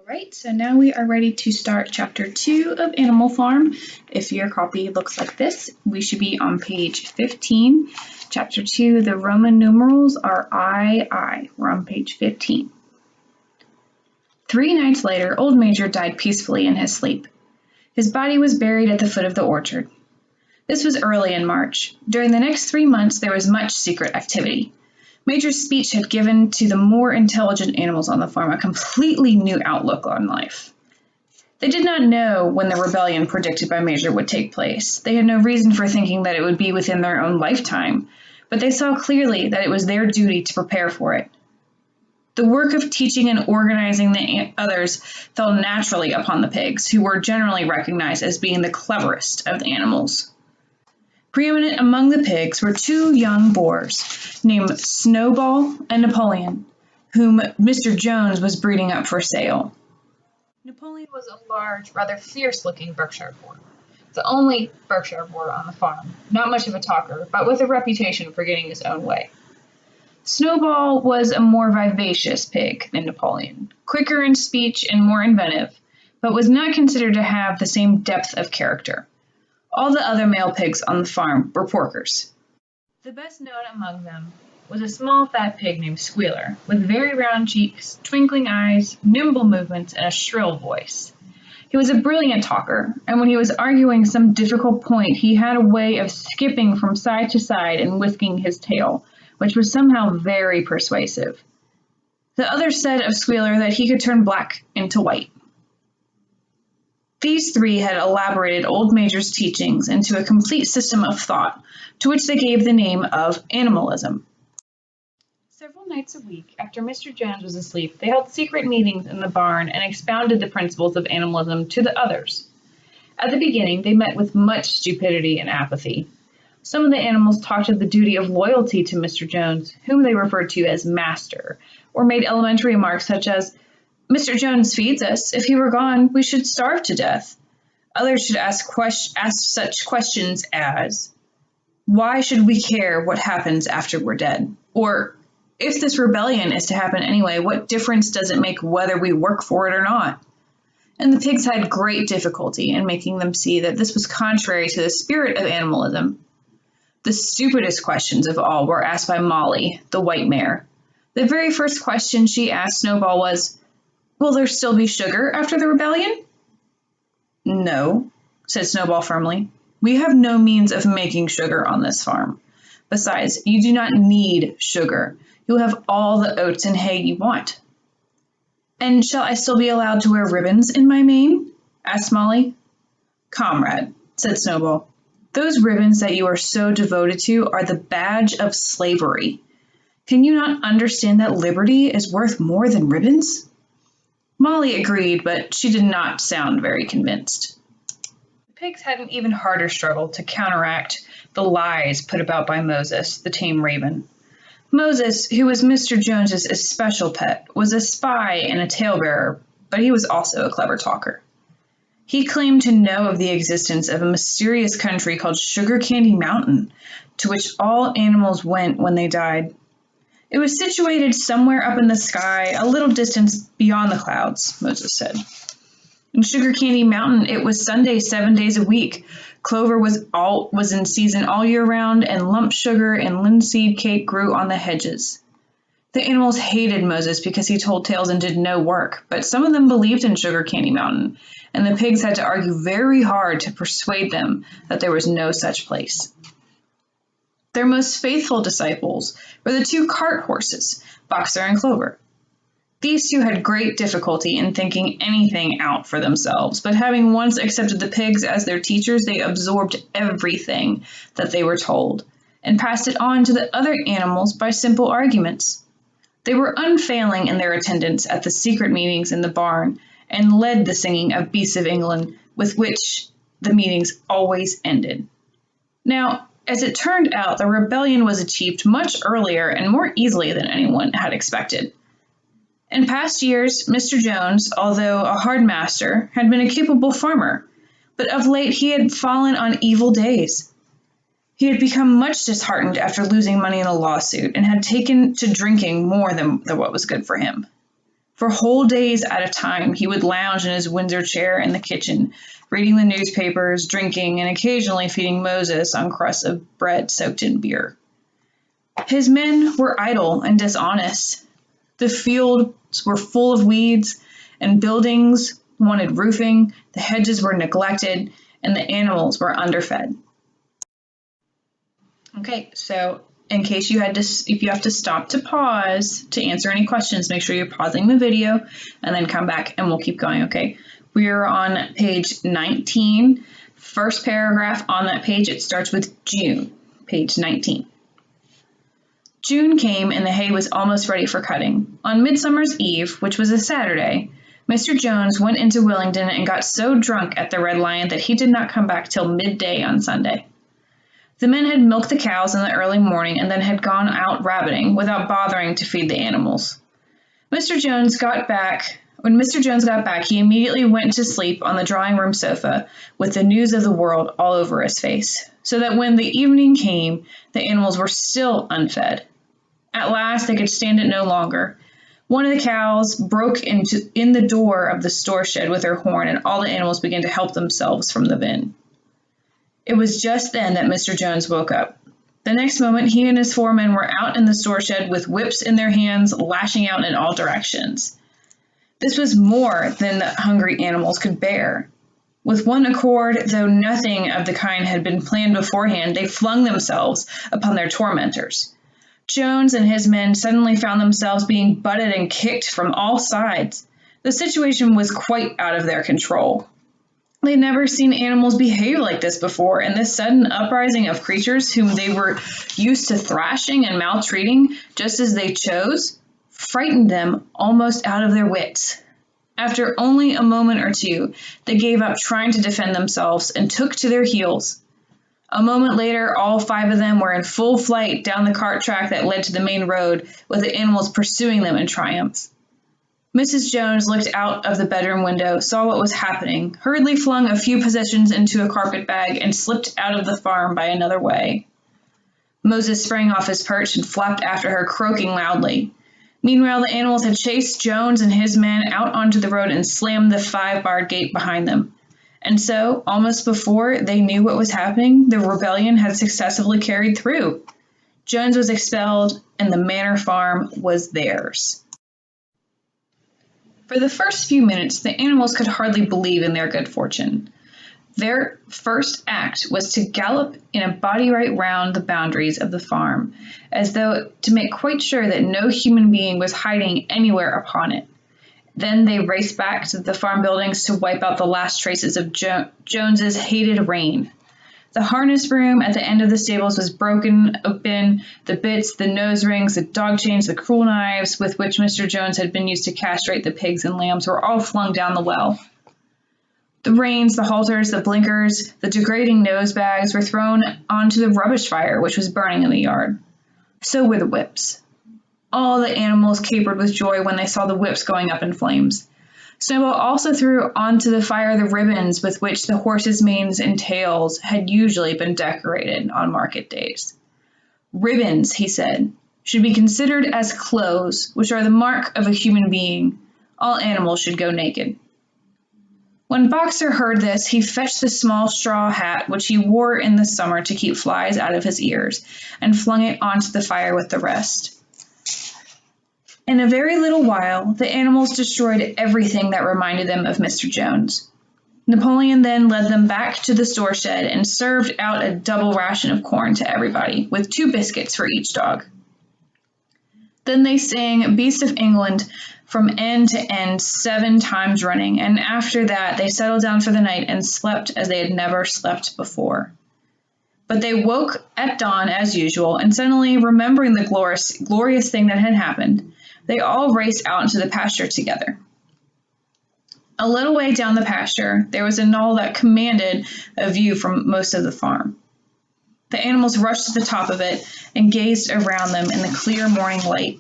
Right, so now we are ready to start Chapter 2 of Animal Farm. If your copy looks like this, we should be on page 15. Chapter 2, the Roman numerals are II. We're on page 15. 3 nights later, Old Major died peacefully in his sleep. His body was buried at the foot of the orchard. This was early in March. During the next 3 months, there was much secret activity. Major's speech had given to the more intelligent animals on the farm a completely new outlook on life. They did not know when the rebellion predicted by Major would take place. They had no reason for thinking that it would be within their own lifetime, but they saw clearly that it was their duty to prepare for it. The work of teaching and organizing the others fell naturally upon the pigs, who were generally recognized as being the cleverest of the animals. Preeminent among the pigs were 2 young boars named Snowball and Napoleon, whom Mr. Jones was breeding up for sale. Napoleon was a large, rather fierce-looking Berkshire boar, the only Berkshire boar on the farm, not much of a talker, but with a reputation for getting his own way. Snowball was a more vivacious pig than Napoleon, quicker in speech and more inventive, but was not considered to have the same depth of character. All the other male pigs on the farm were porkers. The best known among them was a small fat pig named Squealer, with very round cheeks, twinkling eyes, nimble movements, and a shrill voice. He was a brilliant talker, and when he was arguing some difficult point, he had a way of skipping from side to side and whisking his tail, which was somehow very persuasive. The others said of Squealer that he could turn black into white. These 3 had elaborated Old Major's teachings into a complete system of thought, to which they gave the name of animalism. Several nights a week, after Mr. Jones was asleep, they held secret meetings in the barn and expounded the principles of animalism to the others. At the beginning, they met with much stupidity and apathy. Some of the animals talked of the duty of loyalty to Mr. Jones, whom they referred to as Master, or made elementary remarks such as, "Mr. Jones feeds us. If he were gone, we should starve to death." Others should ask such questions as, "Why should we care what happens after we're dead?" Or, "If this rebellion is to happen anyway, what difference does it make whether we work for it or not?" And the pigs had great difficulty in making them see that this was contrary to the spirit of animalism. The stupidest questions of all were asked by Molly, the white mare. The very first question she asked Snowball was, "Will there still be sugar after the rebellion?" "No," said Snowball firmly. "We have no means of making sugar on this farm. Besides, you do not need sugar. You'll have all the oats and hay you want." "And shall I still be allowed to wear ribbons in my mane?" asked Molly. "Comrade," said Snowball, "those ribbons that you are so devoted to are the badge of slavery. Can you not understand that liberty is worth more than ribbons?" Molly agreed, but she did not sound very convinced. The pigs had an even harder struggle to counteract the lies put about by Moses, the tame raven. Moses, who was Mr. Jones's especial pet, was a spy and a talebearer, but he was also a clever talker. He claimed to know of the existence of a mysterious country called Sugar Candy Mountain, to which all animals went when they died. It was situated somewhere up in the sky, a little distance beyond the clouds, Moses said. In Sugar Candy Mountain, it was Sunday 7 days a week. Clover was in season all year round, and lump sugar and linseed cake grew on the hedges. The animals hated Moses because he told tales and did no work, but some of them believed in Sugar Candy Mountain, and the pigs had to argue very hard to persuade them that there was no such place. Their most faithful disciples were the 2 cart horses, Boxer and Clover. These 2 had great difficulty in thinking anything out for themselves, but having once accepted the pigs as their teachers, they absorbed everything that they were told and passed it on to the other animals by simple arguments. They were unfailing in their attendance at the secret meetings in the barn and led the singing of Beasts of England, with which the meetings always ended. Now, as it turned out, the rebellion was achieved much earlier and more easily than anyone had expected. In past years, Mr. Jones, although a hard master, had been a capable farmer, but of late he had fallen on evil days. He had become much disheartened after losing money in a lawsuit and had taken to drinking more than what was good for him. For whole days at a time, he would lounge in his Windsor chair in the kitchen, reading the newspapers, drinking, and occasionally feeding Moses on crusts of bread soaked in beer. His men were idle and dishonest. The fields were full of weeds, and buildings wanted roofing, the hedges were neglected, and the animals were underfed. Okay, so in case if you have to stop to pause to answer any questions, make sure you're pausing the video and then come back and we'll keep going, okay? We are on page 19. First paragraph on that page, it starts with June, page 19. June came and the hay was almost ready for cutting. On Midsummer's Eve, which was a Saturday, Mr. Jones went into Willingdon and got so drunk at the Red Lion that he did not come back till midday on Sunday. The men had milked the cows in the early morning and then had gone out rabbiting without bothering to feed the animals. When Mr. Jones got back, he immediately went to sleep on the drawing room sofa with the news of the world all over his face, so that when the evening came, the animals were still unfed. At last, they could stand it no longer. One of the cows broke in the door of the store shed with her horn, and all the animals began to help themselves from the bin. It was just then that Mr. Jones woke up. The next moment, he and his 4 men were out in the store shed with whips in their hands, lashing out in all directions. This was more than the hungry animals could bear. With one accord, though nothing of the kind had been planned beforehand, they flung themselves upon their tormentors. Jones and his men suddenly found themselves being butted and kicked from all sides. The situation was quite out of their control. They had never seen animals behave like this before, and this sudden uprising of creatures whom they were used to thrashing and maltreating just as they chose frightened them almost out of their wits. After only a moment or two, they gave up trying to defend themselves and took to their heels. A moment later, all 5 of them were in full flight down the cart track that led to the main road, with the animals pursuing them in triumph. Mrs. Jones looked out of the bedroom window, saw what was happening, hurriedly flung a few possessions into a carpet bag, and slipped out of the farm by another way. Moses sprang off his perch and flapped after her, croaking loudly. Meanwhile, the animals had chased Jones and his men out onto the road and slammed the 5-barred gate behind them. And so, almost before they knew what was happening, the rebellion had successfully carried through. Jones was expelled, and the manor farm was theirs. For the first few minutes, the animals could hardly believe in their good fortune. Their first act was to gallop in a body right round the boundaries of the farm, as though to make quite sure that no human being was hiding anywhere upon it. Then they raced back to the farm buildings to wipe out the last traces of Jones's hated reign. The harness room at the end of the stables was broken open, the bits, the nose rings, the dog chains, the cruel knives with which Mr. Jones had been used to castrate the pigs and lambs were all flung down the well. The reins, the halters, the blinkers, the degrading nose bags were thrown onto the rubbish fire which was burning in the yard. So were the whips. All the animals capered with joy when they saw the whips going up in flames. Snowball also threw onto the fire the ribbons with which the horses' manes and tails had usually been decorated on market days. Ribbons, he said, should be considered as clothes, which are the mark of a human being. All animals should go naked. When Boxer heard this, he fetched the small straw hat which he wore in the summer to keep flies out of his ears, and flung it onto the fire with the rest. In a very little while, the animals destroyed everything that reminded them of Mr. Jones. Napoleon then led them back to the store shed and served out a double ration of corn to everybody, with 2 biscuits for each dog. Then they sang Beast of England from end to end 7 times running, and after that they settled down for the night and slept as they had never slept before. But they woke at dawn as usual, and suddenly remembering the glorious thing that had happened, they all raced out into the pasture together. A little way down the pasture, there was a knoll that commanded a view from most of the farm. The animals rushed to the top of it and gazed around them in the clear morning light.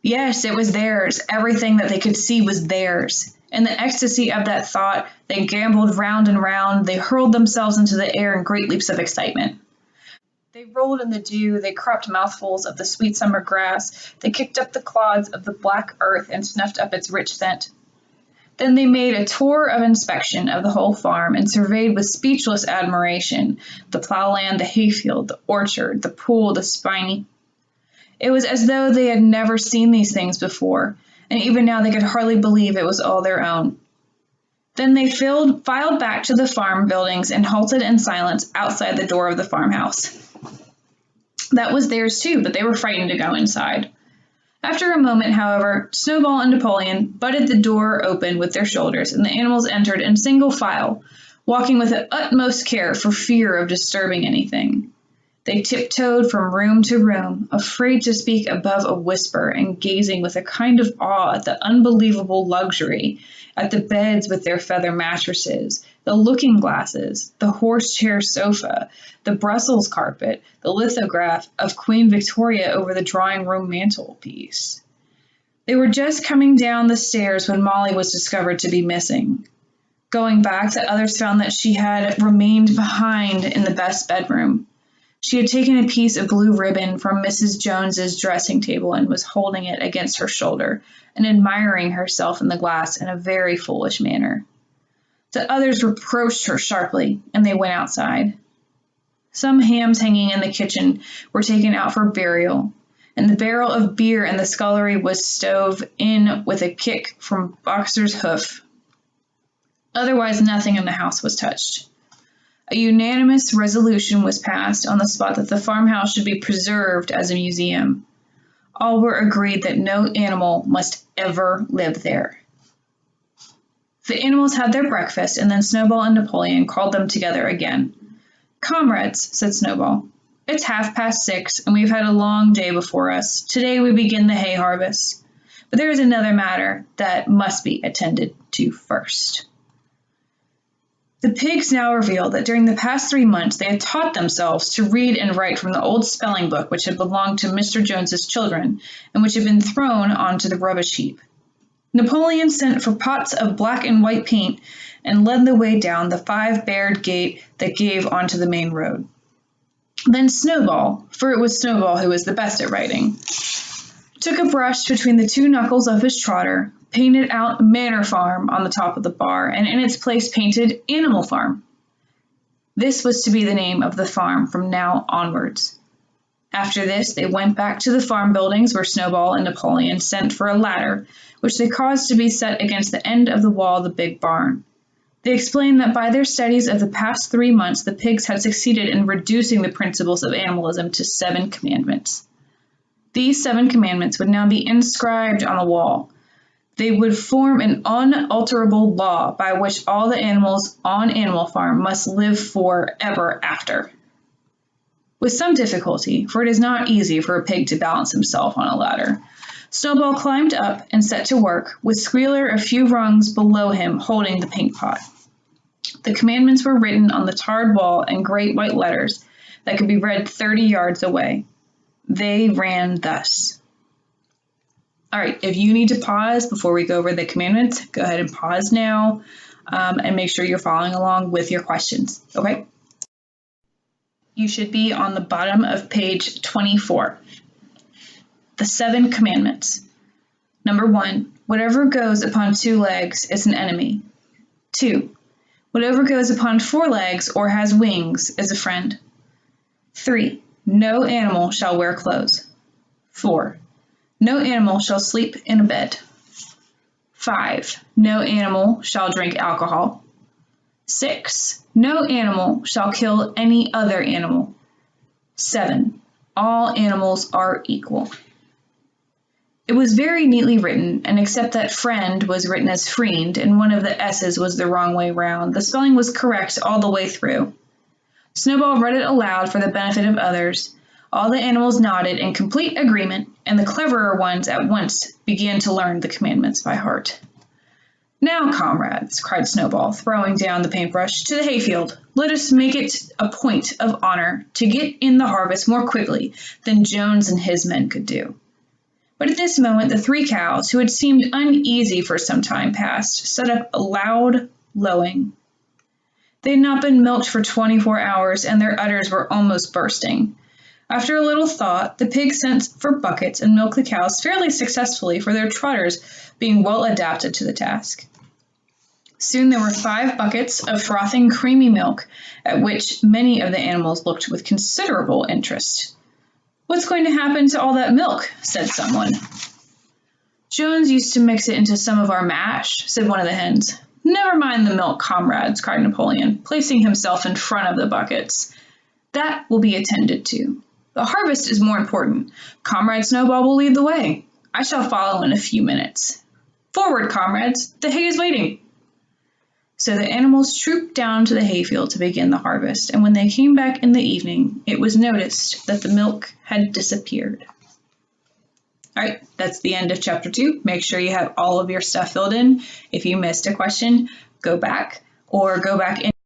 Yes, it was theirs. Everything that they could see was theirs. In the ecstasy of that thought, they gamboled round and round. They hurled themselves into the air in great leaps of excitement. They rolled in the dew, they cropped mouthfuls of the sweet summer grass, they kicked up the clods of the black earth and snuffed up its rich scent. Then they made a tour of inspection of the whole farm and surveyed with speechless admiration the plowland, the hayfield, the orchard, the pool, the spinney. It was as though they had never seen these things before, and even now they could hardly believe it was all their own. Then they filed back to the farm buildings and halted in silence outside the door of the farmhouse. That was theirs too, but they were frightened to go inside. After a moment, however, Snowball and Napoleon butted the door open with their shoulders, and the animals entered in single file, walking with the utmost care for fear of disturbing anything. They tiptoed from room to room, afraid to speak above a whisper, and gazing with a kind of awe at the unbelievable luxury, at the beds with their feather mattresses, the looking glasses, the horsechair sofa, the Brussels carpet, the lithograph of Queen Victoria over the drawing room mantelpiece. They were just coming down the stairs when Molly was discovered to be missing. Going back, the others found that she had remained behind in the best bedroom. She had taken a piece of blue ribbon from Mrs. Jones's dressing table and was holding it against her shoulder and admiring herself in the glass in a very foolish manner. The others reproached her sharply, and they went outside. Some hams hanging in the kitchen were taken out for burial, and the barrel of beer in the scullery was stove in with a kick from Boxer's hoof. Otherwise, nothing in the house was touched. A unanimous resolution was passed on the spot that the farmhouse should be preserved as a museum. All were agreed that no animal must ever live there. The animals had their breakfast, and then Snowball and Napoleon called them together again. "Comrades," said Snowball, "it's 6:30, and we've had a long day before us. Today we begin the hay harvest. But there is another matter that must be attended to first." The pigs now revealed that during the past 3 months they had taught themselves to read and write from the old spelling book which had belonged to Mr. Jones's children and which had been thrown onto the rubbish heap. Napoleon sent for pots of black and white paint and led the way down the 5-barred gate that gave onto the main road. Then Snowball, for it was Snowball who was the best at writing, took a brush between the 2 knuckles of his trotter, painted out Manor Farm on the top of the bar, and in its place painted Animal Farm. This was to be the name of the farm from now onwards. After this, they went back to the farm buildings where Snowball and Napoleon sent for a ladder, which they caused to be set against the end of the wall of the big barn. They explained that by their studies of the past 3 months, the pigs had succeeded in reducing the principles of animalism to 7 commandments. These 7 commandments would now be inscribed on the wall. They would form an unalterable law by which all the animals on Animal Farm must live forever after. With some difficulty, for it is not easy for a pig to balance himself on a ladder, Snowball climbed up and set to work, with Squealer a few rungs below him holding the paint pot. The commandments were written on the tarred wall in great white letters that could be read 30 yards away. They ran thus. All right, if you need to pause before we go over the commandments, go ahead and pause now and make sure you're following along with your questions, okay? You should be on the bottom of page 24. The 7 commandments. Number 1, whatever goes upon 2 legs is an enemy. 2, whatever goes upon 4 legs or has wings is a friend. 3, no animal shall wear clothes. 4, no animal shall sleep in a bed. 5, no animal shall drink alcohol. 6, no animal shall kill any other animal. 7, all animals are equal. It was very neatly written, and except that friend was written as friend and one of the S's was the wrong way round, the spelling was correct all the way through. Snowball read it aloud for the benefit of others. All the animals nodded in complete agreement, and the cleverer ones at once began to learn the commandments by heart. "Now, comrades," cried Snowball, throwing down the paintbrush, "to the hayfield. Let us make it a point of honor to get in the harvest more quickly than Jones and his men could do." But at this moment the 3 cows, who had seemed uneasy for some time past, set up a loud lowing. They had not been milked for 24 hours, and their udders were almost bursting. After a little thought, the pigs sent for buckets and milked the cows fairly successfully, for their trotters being well adapted to the task. Soon there were 5 buckets of frothing creamy milk, at which many of the animals looked with considerable interest. "What's going to happen to all that milk?" said someone. "Jones used to mix it into some of our mash," said one of the hens. "Never mind the milk, comrades," cried Napoleon, placing himself in front of the buckets. "That will be attended to. The harvest is more important. Comrade Snowball will lead the way. I shall follow in a few minutes. Forward, comrades, the hay is waiting." So the animals trooped down to the hayfield to begin the harvest, and when they came back in the evening, it was noticed that the milk had disappeared. All right, that's the end of chapter 2. Make sure you have all of your stuff filled in. If you missed a question, go back in